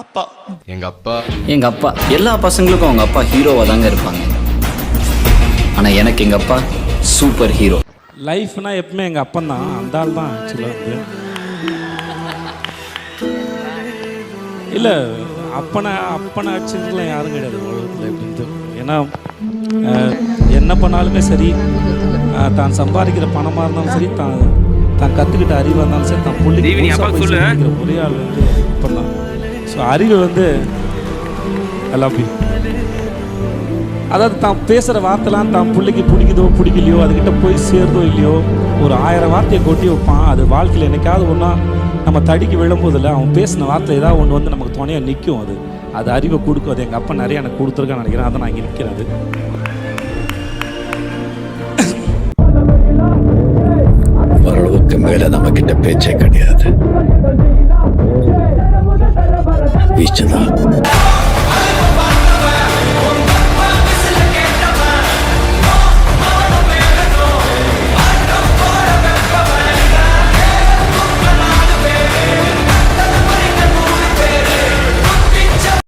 அப்பா. எங்க அப்பா எல்லா பசங்களுக்கும் அவங்க அப்பா ஹீரோவா தாங்க இருப்பாங்க. ஆனா எனக்கு எங்க அப்பா சூப்பர் ஹீரோ. லைஃப்னா எப்பவுமே எங்கள் அப்பன் தான், அந்த ஆள் தான் ஆக்சுவலாக வந்து. இல்லை அப்பனை அடிச்சுக்கலாம் யாரும் கிடையாது உலகத்தில் அப்படின்ட்டு. ஏன்னா என்ன பண்ணாலுமே சரி, தான் சம்பாதிக்கிற பணமாக இருந்தாலும் சரி, தான் கற்றுக்கிட்ட அறிவாக இருந்தாலும் சரி, தான் பிள்ளைங்க ஒரே ஆள் வந்து அப்பன் தான். ஸோ அறிவு வந்து எல்லாமே, அதாவது தான் பேசுகிற வார்த்தைலாம் தான் பிள்ளைக்கு பிடிக்குதோ பிடிக்கலையோ, அதுக்கிட்ட போய் சேருதோ இல்லையோ, ஒரு 1000 வார்த்தையை கொட்டி வைப்பான். அது வாழ்க்கையில் என்னைக்காவது ஒன்றா நம்ம தடிக்கு விழும்போதில்ல, அவன் பேசின வார்த்தை ஏதாவது ஒன்று வந்து நமக்கு துணையாக நிற்கும். அது அறிவை கொடுக்கும். அது எங்கள் அப்பா நிறைய எனக்கு கொடுத்துருக்கான்னு நினைக்கிறேன். அதை நான் இங்கே நிற்கிறேன். ஓரளவுக்கு மேலே நம்ம கிட்ட பேச்சே கிடையாது. வீச்சுதான்.